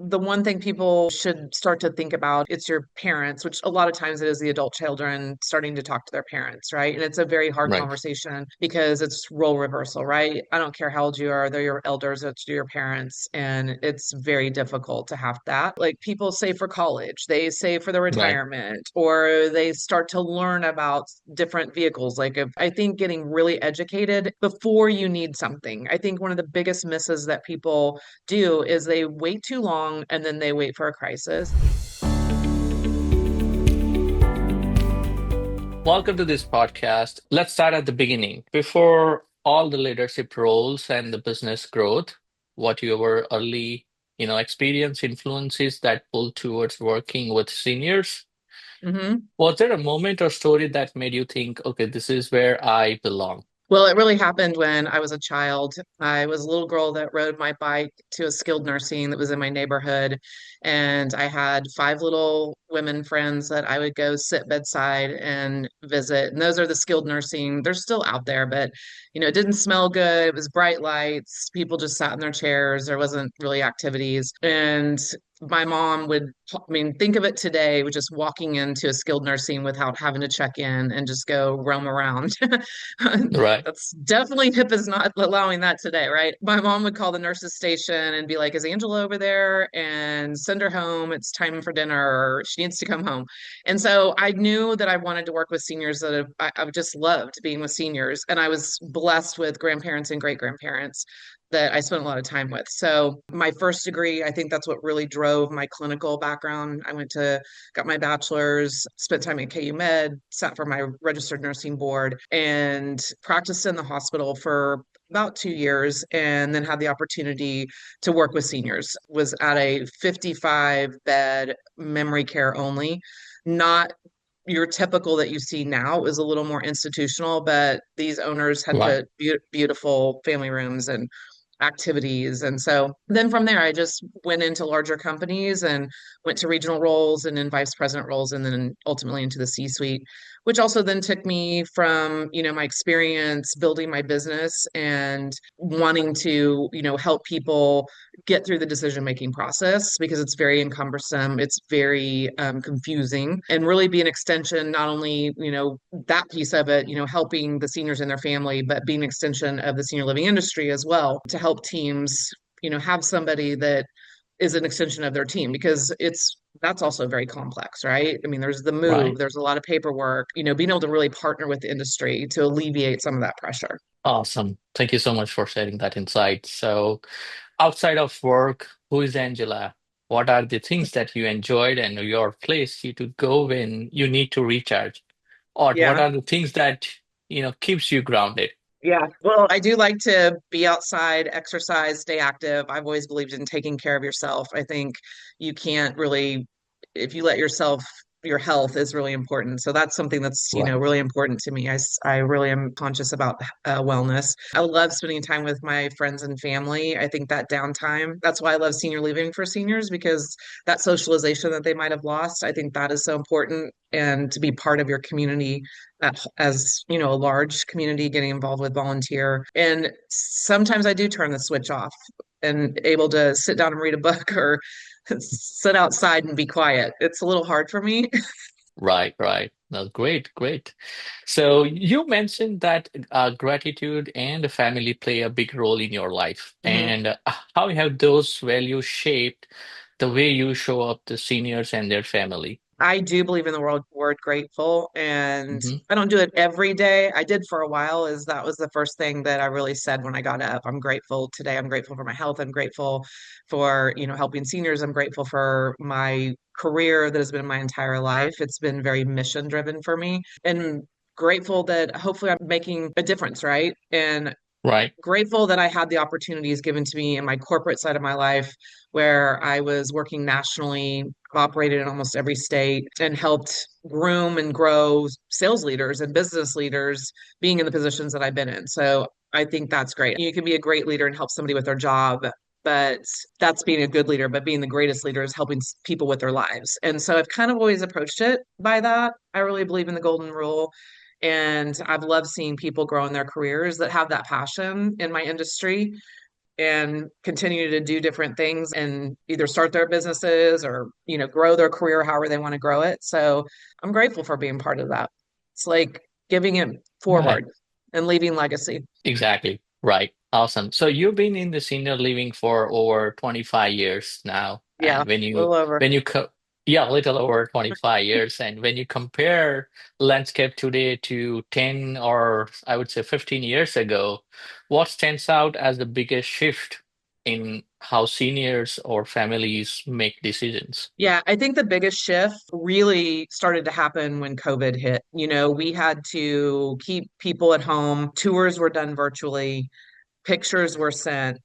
the one thing people should start to think about, it's your parents, which a lot of times it is the adult children starting to talk to their parents, right? And it's a very hard Right. conversation because it's role reversal, right? I don't care how old you are, they're your elders, it's your parents, and it's very difficult to have that. Like people save for college, they save for their Right. retirement, or they start to learn about different vehicles. Like if, I think getting really educated before you need something. I think one of the biggest misses that people do is they wait too long and then they wait for a crisis. Welcome to this podcast. Let's start at the beginning. Before all the leadership roles and the business growth, what your early, experience influences that pull towards working with seniors? Mhm. Was there a moment or story that made you think, okay, this is where I belong? Well, it really happened when I was a child. I was a little girl that rode my bike to a skilled nursing that was in my neighborhood. And I had five little women friends that I would go sit bedside and visit. And those are the skilled nursing. They're still out there, but it didn't smell good. It was bright lights. People just sat in their chairs. There wasn't really activities. And my mom would, I mean, think of it today with just walking into a skilled nursing without having to check in and just go roam around. Right. That's definitely HIP is not allowing that today, right? My mom would call the nurse's station and be like, "Is Angela over there?" and send her home. It's time for dinner, or she needs to come home. And so I knew that I wanted to work with seniors I've just loved being with seniors. And I was blessed with grandparents and great grandparents that I spent a lot of time with. So my first degree, I think that's what really drove my clinical background. Got my bachelor's, spent time at KU Med, sat for my registered nursing board, and practiced in the hospital for about 2 years, and then had the opportunity to work with seniors. Was at a 55 bed memory care only, not your typical that you see now. It was a little more institutional, but these owners had Right. put beautiful family rooms and activities. And so then from there, I just went into larger companies and went to regional roles and then vice president roles and then ultimately into the C-suite, which also then took me from, my experience building my business and wanting to, help people get through the decision-making process because it's very encumbersome, it's very confusing, and really be an extension, not only, that piece of it, helping the seniors and their family, but being an extension of the senior living industry as well to help teams, have somebody that is an extension of their team because that's also very complex, right? I mean, there's the move, Right. there's a lot of paperwork, being able to really partner with the industry to alleviate some of that pressure. Awesome. Thank you so much for sharing that insight. So, outside of work, who is Angela? What are the things that you enjoyed and your place you to go when you need to recharge? Or what Yeah. are the things that, keeps you grounded? Yeah. Well, I do like to be outside, exercise, stay active. I've always believed in taking care of yourself. I think you can't really, if you let yourself, your health is really important. So that's something that's, Right. really important to me. I really am conscious about wellness. I love spending time with my friends and family. I think that downtime, that's why I love senior living for seniors because that socialization that they might have lost, I think that is so important. And to be part of your community as a large community getting involved with volunteer, and sometimes I do turn the switch off and able to sit down and read a book or sit outside and be quiet. It's a little hard for me. Right, right. No, great, great. So you mentioned that gratitude and family play a big role in your life, Mhm. and how have those values shaped the way you show up to seniors and their family? I do believe in the word grateful, and Hmm. I don't do it every day. I did for a while, is that was the first thing that I really said when I got up. I'm grateful today. I'm grateful for my health. I'm grateful for, helping seniors. I'm grateful for my career that has been my entire life. It's been very mission driven for me, and grateful that hopefully I'm making a difference, right? And Right. grateful that I had the opportunities given to me in my corporate side of my life where I was working nationally, operated in almost every state, and helped groom and grow sales leaders and business leaders being in the positions that I've been in. So I think that's great. You can be a great leader and help somebody with their job, but that's being a good leader. But being the greatest leader is helping people with their lives. And so I've kind of always approached it by that. I really believe in the golden rule. And I've loved seeing people grow in their careers that have that passion in my industry. and continue to do different things and either start their businesses or, grow their career however they want to grow it. So I'm grateful for being part of that. It's like giving it Right. forward and leaving legacy. Exactly. Right. Awesome. So you've been in the senior living for over 25 years now. Yeah, And a little over. when you co yeah, a little over 25 years. And when you compare landscape today to 10 or I would say 15 years ago, what stands out as the biggest shift in how seniors or families make decisions? Yeah, I think the biggest shift really started to happen when COVID hit. We had to keep people at home. Tours were done virtually, pictures were sent.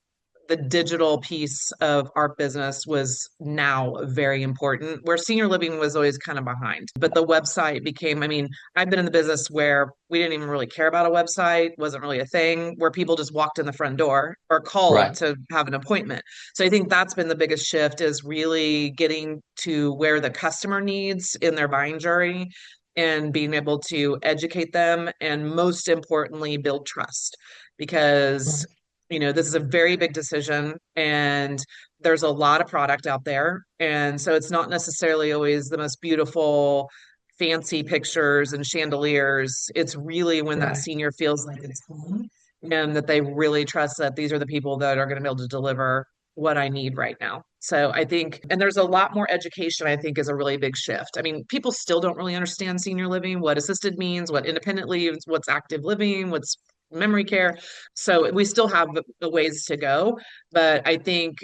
The digital piece of our business was now very important, where senior living was always kind of behind. But the website became, I mean, I've been in the business where we didn't even really care about a website, wasn't really a thing, where people just walked in the front door or called Right. to have an appointment. So I think that's been the biggest shift is really getting to where the customer needs in their buying journey and being able to educate them and most importantly build trust because this is a very big decision and there's a lot of product out there. And so it's not necessarily always the most beautiful, fancy pictures and chandeliers. It's really when that Right. senior feels like it's home and that they really trust that these are the people that are going to be able to deliver what I need right now. So I think, and there's a lot more education, I think, is a really big shift. I mean, people still don't really understand senior living, what assisted means, what independent leaves, what's active living, what's memory care. So we still have the ways to go. But I think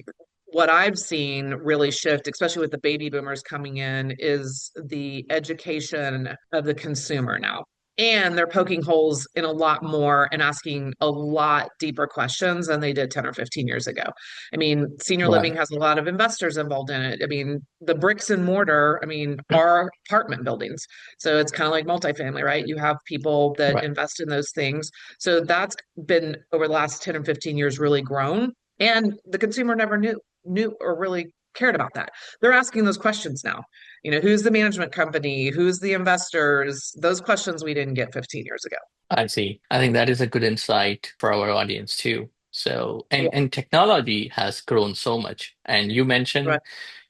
what I've seen really shift, especially with the baby boomers coming in, is the education of the consumer now. And they're poking holes in a lot more and asking a lot deeper questions than they did 10 or 15 years ago. I mean, senior living Right. has a lot of investors involved in it. I mean, the bricks and mortar, I mean, are apartment buildings. So it's kind of like multifamily, right? You have people that Right. invest in those things. So that's been over the last 10 or 15 years really grown. And the consumer never knew or really cared about that. They're asking those questions now. Who's the management company? Who's the investors? Those questions we didn't get 15 years ago. I see. I think that is a good insight for our audience too. So, Yeah, and technology has grown so much. And you mentioned right.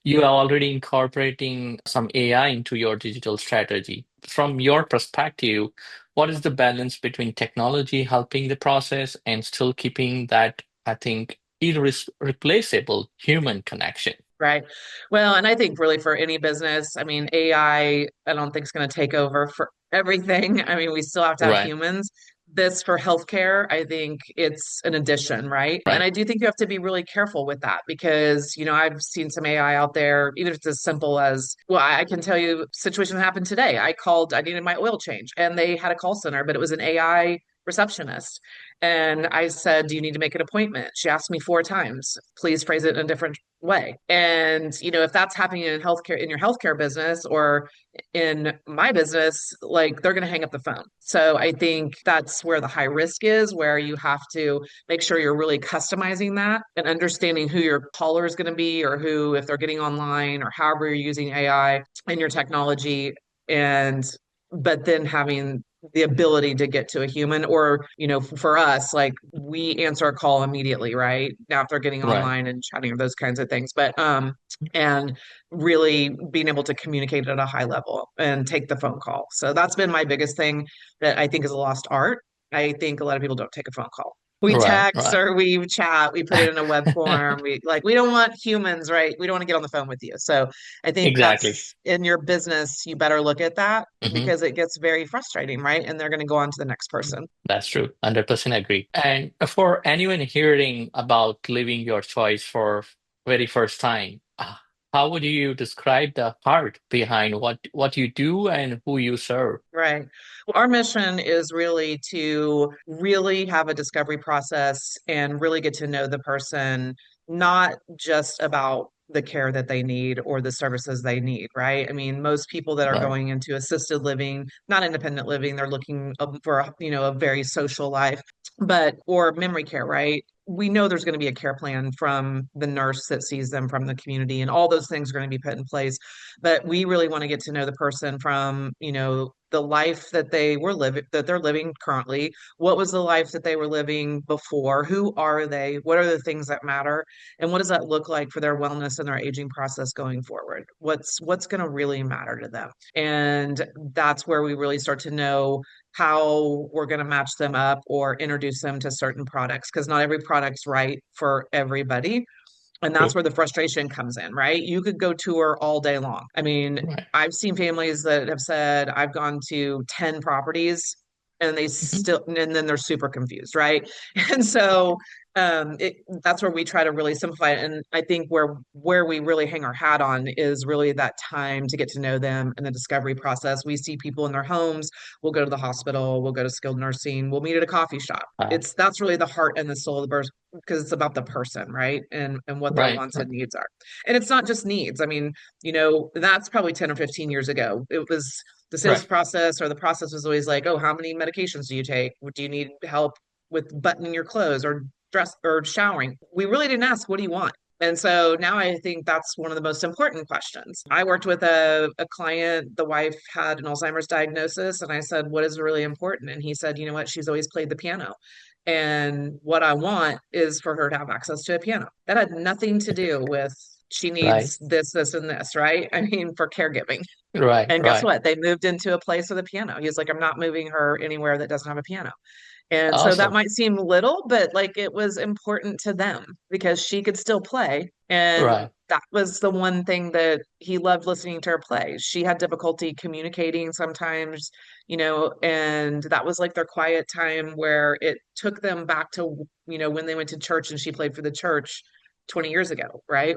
you are already incorporating some AI into your digital strategy. From your perspective, what is the balance between technology helping the process and still keeping that, I think, irreplaceable human connection? Right. Well, and I think really for any business, I mean, I don't think it's going to take over for everything. I mean, we still have to have Right. humans. This for healthcare, I think it's an addition, right? And Right. I do think you have to be really careful with that because, I've seen some AI out there, even if it's as simple as, well, I can tell you situation happened today. I needed my oil change and they had a call center, but it was an AI receptionist. And I said, do you need to make an appointment? She asked me 4 times. Please phrase it in a different way. And, if that's happening in healthcare, in your healthcare business or in my business, like they're going to hang up the phone. So I think that's where the high risk is, where you have to make sure you're really customizing that and understanding who your caller is going to be or who, if they're getting online or however you're using AI and your technology. And, but then having the ability to get to a human or for us like we answer a call immediately right now if they're getting Right. online and chatting or those kinds of things but and really being able to communicate at a high level and take the phone call so that's been my biggest thing that I think is a lost art. I think a lot of people don't take a phone call. We Right. text Right. or we chat, we put it in a web form. We don't want humans, right? We don't want to get on the phone with you. So I think Exactly. that's in your business, you better look at that Mhm. because it gets very frustrating, right? And they're going to go on to the next person. That's true. 100% agree. And for anyone hearing about living your choice for very first time, how would you describe the heart behind what you do and who you serve? Right. Well, our mission is really to really have a discovery process and really get to know the person, not just about the care that they need or the services they need, right? I mean, most people that are Right. going into assisted living, not independent living, they're looking for, a very social life, but or memory care, right? we know there's going to be a care plan from the nurse that sees them from the community, and all those things are going to be put in place. But we really want to get to know the person from, the life that they're living currently. What was the life that they were living before? Who are they? What are the things that matter? And what does that look like for their wellness and their aging process going forward? What's going to really matter to them? And that's where we really start to know how we're going to match them up or introduce them to certain products, because not every product's right for everybody. And that's True. where the frustration comes in, right? You could go tour all day long. I mean, Right. I've seen families that have said, I've gone to 10 properties and Mhm. and then they're super confused, right? And so that's where we try to really simplify it. And I think where we really hang our hat on is really that time to get to know them and the discovery process. We see people in their homes, we'll go to the hospital, we'll go to skilled nursing, we'll meet at a coffee shop. Uh, That's really the heart and the soul of the person, because it's about the person, right? And what their right. wants Right. and needs are. And it's not just needs. I mean, that's probably 10 or 15 years ago. It was the sales Right. process, or the process was always like, oh, how many medications do you take? Do you need help with buttoning your clothes or dress or showering? We really didn't ask, what do you want? And so now I think that's one of the most important questions. I worked with a client, the wife had an Alzheimer's diagnosis, and I said, what is really important? And he said, you know what? She's always played the piano. And what I want is for her to have access to a piano. That had nothing to do with she Right. needs this, this, and this, right? I mean, for caregiving. Right. And guess Right. what? They moved into a place with a piano. He was like, I'm not moving her anywhere that doesn't have a piano. And so that Awesome. might seem little, but like it was important to them because she could still play. And Right. that was the one thing that he loved listening to her play. She had difficulty communicating sometimes, and that was like their quiet time where it took them back to, when they went to church and she played for the church 20 years ago, right?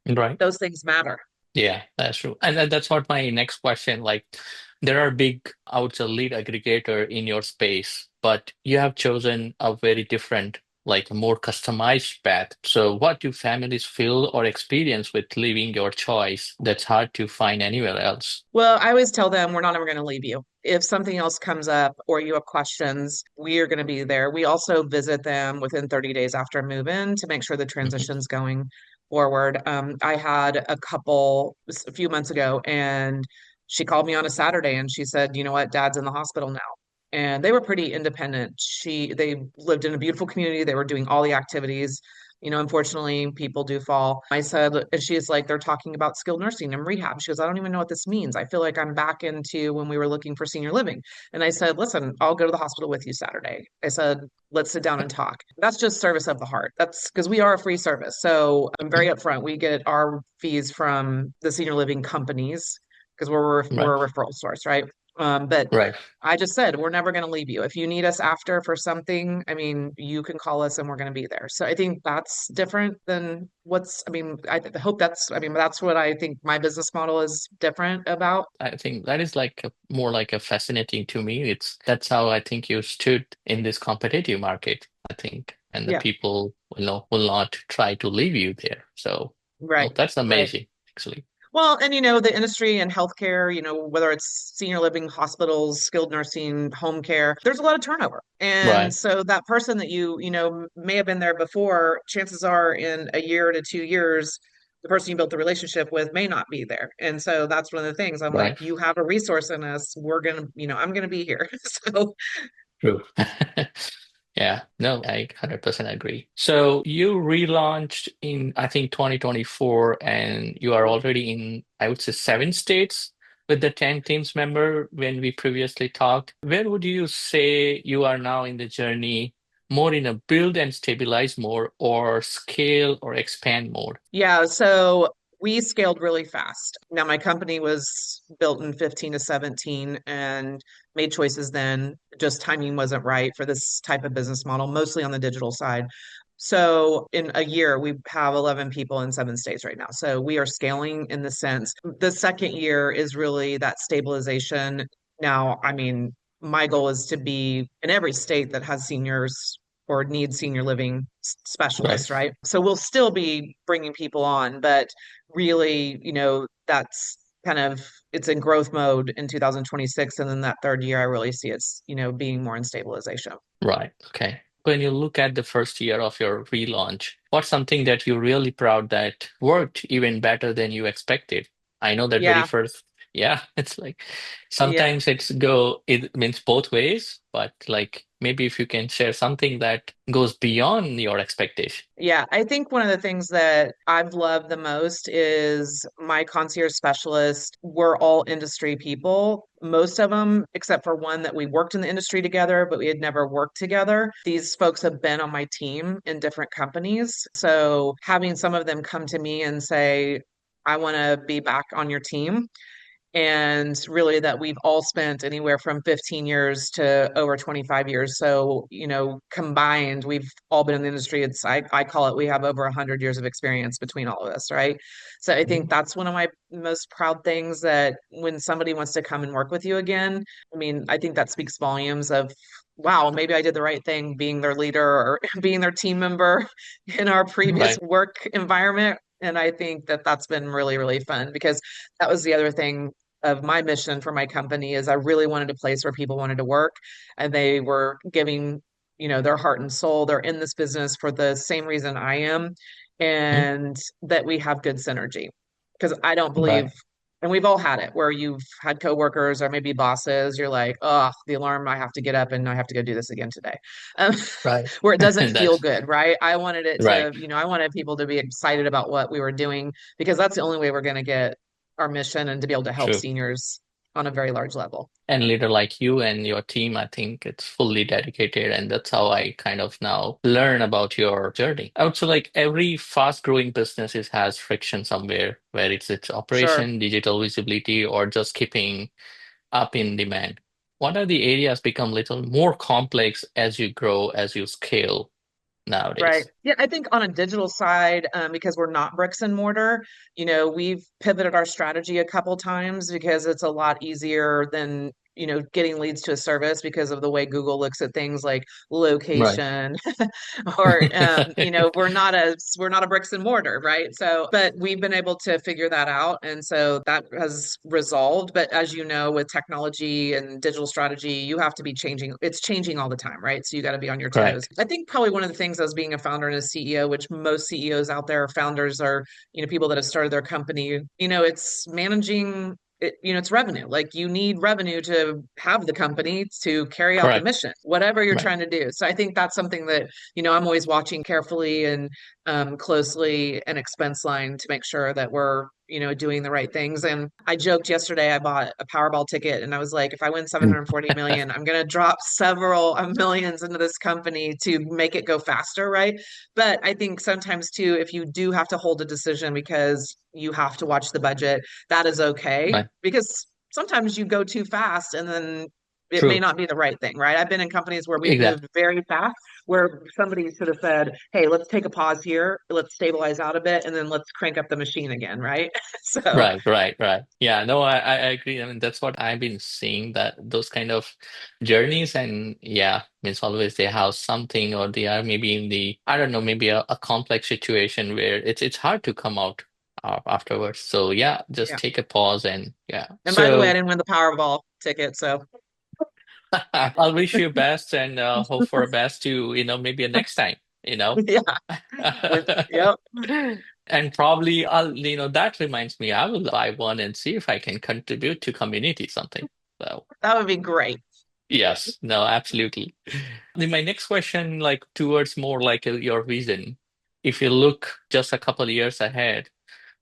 Right. Those things matter. Yeah, that's true. And that's what my next question. Like, there are big, I would say, lead aggregator in your space, but you have chosen a very different, like a more customized path. So what do families feel or experience with leaving your choice that's hard to find anywhere else? Well, I always tell them we're not ever going to leave you. If something else comes up or you have questions, we are going to be there. We also visit them within 30 days after move in to make sure the Mhm. transition's going forward. I had a couple a few months ago, and she called me on a Saturday and she said, you know what, Dad's in the hospital now. And they were pretty independent. They lived in a beautiful community. They were doing all the activities. Unfortunately, people do fall. I said, and she's like, they're talking about skilled nursing and rehab. She goes, I don't even know what this means. I feel like I'm back into when we were looking for senior living. And I said, listen, I'll go to the hospital with you Saturday. I said, let's sit down and talk. That's just service of the heart. That's because we are a free service. So I'm very upfront. We get our fees from the senior living companies because Right. we're a referral source, right? But Right. I just said, we're never going to leave you. If you need us after for something, I mean, you can call us and we're going to be there. So I think that's different than I hope that's what I think my business model is different about. I think that is like more like a fascinating to me. That's how I think you stood in this competitive market, I think, and the Yeah, people will not try to leave you there. So, right, well, that's right. amazing, actually. Well, and the industry and healthcare, whether it's senior living, hospitals, skilled nursing, home care, there's a lot of turnover. And Right. so that person that may have been there before, chances are in a year to 2 years, the person you built the relationship with may not be there. And so that's one of the things I'm like, Right. you have a resource in us. I'm going to be here. So True. Yeah, no, I 100% agree. So you relaunched in, I think, 2024, and you are already in, I would say, 7 states with the 10 teams member when we previously talked. Where would you say you are now in the journey, more in a build and stabilize mode or scale or expand mode? yeah, so we scaled really fast. Now, my company was built in 15 to 17 and made choices then. Just timing wasn't right for this type of business model, mostly on the digital side. So, in a year, we have 11 people in 7 states right now. So, we are scaling in the sense. The second year is really that stabilization. Now, I mean, my goal is to be in every state that has seniors or needs senior living Right. specialists, right? So we'll still be bringing people on, but really, that's kind of it's in growth mode in 2026, and then that third year, I really see it's being more in stabilization. Right. Okay. when you look at the first year of your relaunch, what's something that you're really proud that worked even better than you expected? I know that very Yeah, first, yeah, it's like yeah. sometimes it means both ways, but like maybe if you can share something that goes beyond your expectation. Yeah, I think one of the things that I've loved the most is my concierge specialists were all industry people. Most of them, except for one that we worked in the industry together, but we had never worked together. These folks have been on my team in different companies. So having some of them come to me and say, I want to be back on your team, and really that we've all spent anywhere from 15 years to over 25 years. So, combined, we've all been in the industry. I call it, we have over 100 years of experience between all of us, right? So I think Mhm. that's one of my most proud things, that when somebody wants to come and work with you again, I mean, I think that speaks volumes of, wow, maybe I did the right thing being their leader or being their team member in our previous Right. work environment. And I think that that's been really, really fun, because that was the other thing of my mission for my company, is I really wanted a place where people wanted to work, and they were giving, their heart and soul. They're in this business for the same reason I am, Mhm. and that we have good synergy. Because I don't believe, Right. and we've all had it, where you've had coworkers or maybe bosses, you're like, oh, the alarm, I have to get up and I have to go do this again today. Um, Right. where it doesn't feel That's good, right? I wanted it right. to, I wanted people to be excited about what we were doing, because that's the only way we're going to get our mission and to be able to help True. seniors on a very large level. And leader like you and your team, I think it's fully dedicated. And that's how I kind of now learn about your journey. I would say like every fast growing business has friction somewhere, where it's its Sure. operation, digital visibility, or just keeping up in demand. What are the areas become little more complex as you grow, as you scale Right. nowadays? Yeah, I think on a digital side, because we're not bricks and mortar, we've pivoted our strategy a couple times, because it's a lot easier than, getting leads to a service, because of the way Google looks at things like Right. location, or we're not a bricks and mortar, right? So, but we've been able to figure that out, and so that has resolved. But as you know, with technology and digital strategy, you have to be changing. It's changing all the time, right? So you got to be on your toes. Correct. I think probably one of the things as being a founder and a CEO, which most CEOs out there, founders are, people that have started their company, it's managing it, it's revenue. Like, you need revenue to have the company to carry out the Correct. mission, whatever you're Right. trying to do. So I think that's something that, I'm always watching carefully and closely, an expense line, to make sure that we're, doing the right things. And I joked yesterday, I bought a Powerball ticket and I was like, if I win 740 million, I'm going to drop several millions into this company to make it go faster, right? But I think sometimes too, if you do have to hold a decision because you have to watch the budget, that is okay, Right. because sometimes you go too fast and then it may True. not be the right thing, right? I've been in companies where we've Exactly. moved very fast, where somebody should have said, hey, let's take a pause here, let's stabilize out a bit, and then let's crank up the machine again, right? So, Right, right, right. Yeah, no, I agree. I mean, that's what I've been seeing, that those kind of journeys, and yeah, means always they have something, or they are maybe in the, I don't know, maybe a complex situation where it's hard to come out afterwards. So yeah, just yeah. take a pause and yeah. And by the way, I So didn't win the Powerball ticket, so I'll wish you best and hope for a best to, maybe a next time, you know. yeah, yep, And probably that reminds me, I will buy one and see if I can contribute to community something. So that would be great. yes, no, absolutely. Then my next question, like towards more like your vision. If you look just a couple of years ahead,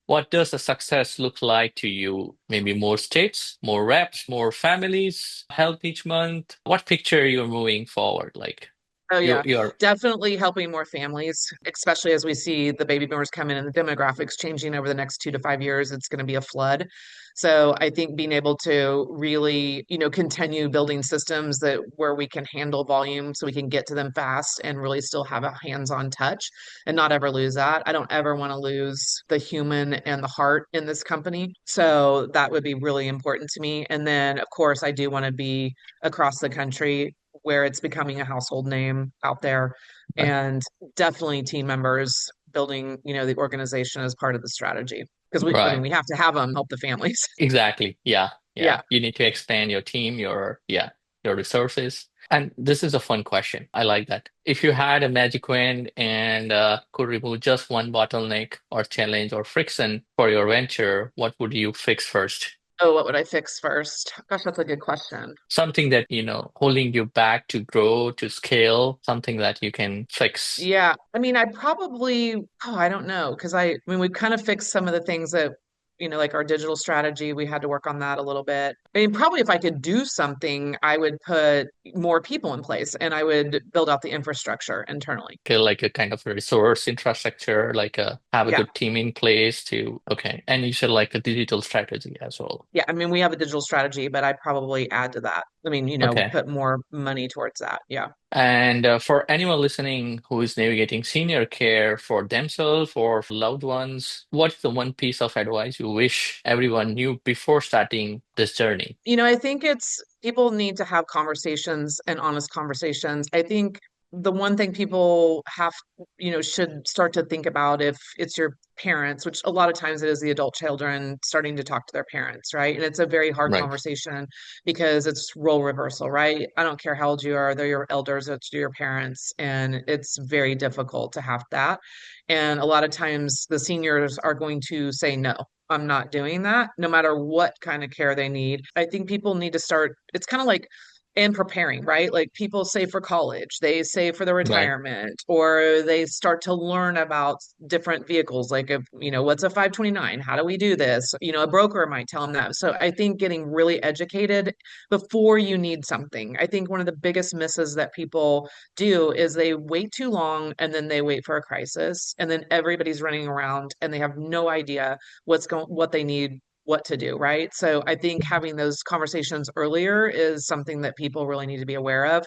what does a success look like to you? Maybe more states, more reps, more families, help each month. What picture you're moving forward? Like Oh yeah, you're definitely helping more families, especially as we see the baby boomers come in and the demographics changing over the next 2 to 5 years. It's going to be a flood. So I think being able to really, continue building systems that where we can handle volume, so we can get to them fast and really still have a hands-on touch and not ever lose that. I don't ever want to lose the human and the heart in this company. So that would be really important to me. And then, of course, I do want to be across the country, where it's becoming a household name out there, right, and definitely team members building, the organization as part of the strategy, because I mean, right. we have to have them help the families. Exactly. Yeah. Yeah. Yeah. You need to expand your team, your resources. And this is a fun question. I like that. If you had a magic wand and could remove just one bottleneck or challenge or friction for your venture, what would you fix first? Oh, what would I fix first? Gosh, that's a good question. Something that, holding you back to grow, to scale, something that you can fix. Yeah, I mean, I probably, oh, I don't know, because I mean, we've kind of fixed some of the things that, like our digital strategy, we had to work on that a little bit. I mean, probably if I could do something, I would put more people in place and I would build out the infrastructure internally. Feel like a kind of resource infrastructure, like have a Yeah. good team in place to, okay. And you said like a digital strategy as well. Yeah. I mean, we have a digital strategy, but I'd probably add to that. I mean, Okay. put more money towards that. Yeah. And for anyone listening who is navigating senior care for themselves or for loved ones, what's the one piece of advice you wish everyone knew before starting this journey? I think it's people need to have conversations and honest conversations. I think the one thing people have, should start to think about if it's your parents, which a lot of times it is the adult children starting to talk to their parents, right? And it's a very hard Right. conversation because it's role reversal, right? I don't care how old you are, they're your elders, it's your parents, and it's very difficult to have that. And a lot of times the seniors are going to say no. I'm not doing that, no matter what kind of care they need. I think people need to start, it's kind of like, and preparing, right? Like people save for college, they save for their Right. retirement, or they start to learn about different vehicles. Like, if, what's a 529? How do we do this? A broker might tell them that. So I think getting really educated before you need something. I think one of the biggest misses that people do is they wait too long and then they wait for a crisis and then everybody's running around and they have no idea what they need, what to do, right? So I think having those conversations earlier is something that people really need to be aware of,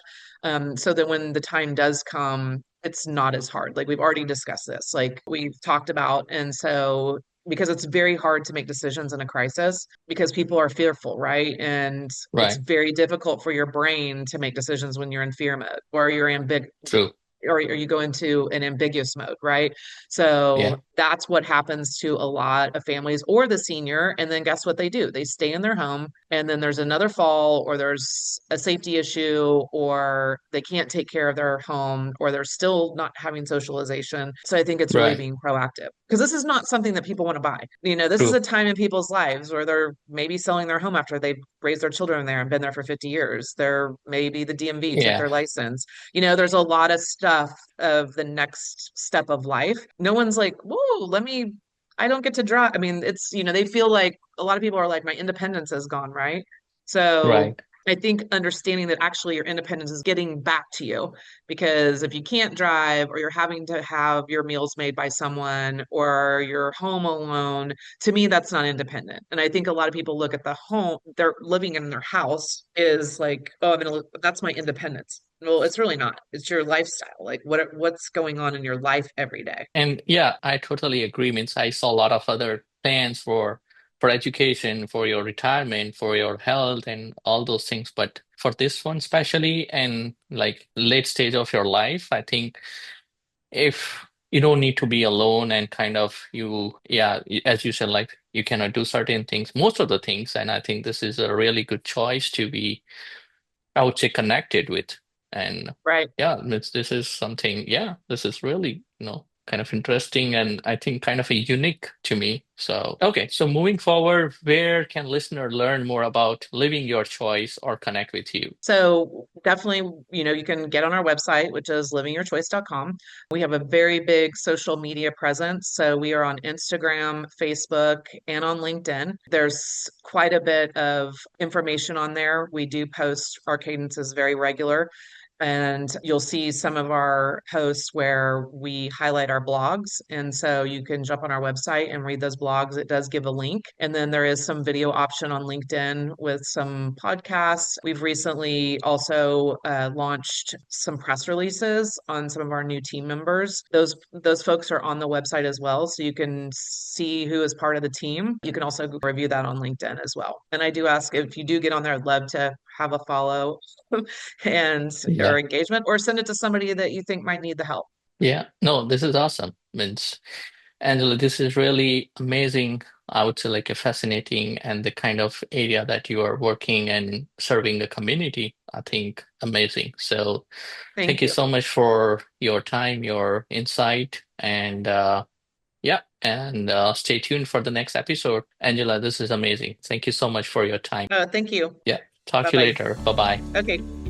so that when the time does come, it's not as hard. Like we've already discussed this, like we've talked about, and so because it's very hard to make decisions in a crisis because people are fearful, right? And it's Right. very difficult for your brain to make decisions when you're in fear mode or you're in big True. or you go into an ambiguous mode, right? Yeah. So that's what happens to a lot of families or the senior. And then guess what they do? They stay in their home, and then there's another fall, or there's a safety issue, or they can't take care of their home, or they're still not having socialization. So I think it's really Right. being proactive because this is not something that people want to buy. This is True. a time in people's lives where they're maybe selling their home after they've raised their children there and been there for 50 years. They're maybe the DMV took Yeah. their license. There's a lot of stuff of the next step of life. No one's like, whoa, I don't get to drive. I mean, it's, they feel like a lot of people are like, my independence is gone, right? So Right. I think understanding that actually your independence is getting back to you, because if you can't drive or you're having to have your meals made by someone or you're home alone, to me, that's not independent. And I think a lot of people look at the home, they're living in their house is like, oh, that's my independence. Well, it's really not. It's your lifestyle. Like what's going on in your life every day. And yeah, I totally agree. Means I saw a lot of other plans for education, for your retirement, for your health, and all those things. But for this one, especially, and like late stage of your life, I think if you don't need to be alone and kind of yeah, as you said, like you cannot do certain things, most of the things, and I think this is a really good choice to be, I would say, connected with. And Right. yeah, this is something, yeah, this is really, kind of interesting and I think kind of a unique to me. So, okay, so moving forward, where can listener learn more about living your choice or connect with you? So definitely, you can get on our website, which is livingyourchoice.com. We have a very big social media presence. So we are on Instagram, Facebook, and on LinkedIn. There's quite a bit of information on there. We do post our cadences very regular. And you'll see some of our posts where we highlight our blogs. And so you can jump on our website and read those blogs. It does give a link. And then there is some video option on LinkedIn with some podcasts. We've recently also launched some press releases on some of our new team members. Those folks are on the website as well. So you can see who is part of the team. You can also review that on LinkedIn as well. And I do ask, if you do get on there, I'd love to have a follow and or Yeah. engagement, or send it to somebody that you think might need the help. Yeah. No, this is awesome. Means Angela, this is really amazing I would say like a fascinating and the kind of area that you are working and serving the community. I think amazing. So thank Thank you you. so much for your time, your insight, and yeah, and stay tuned for the next episode. Angela, this is amazing. Thank you so much for your time. Thank you. Yeah, talk Bye to you bye. later. Bye bye. Okay.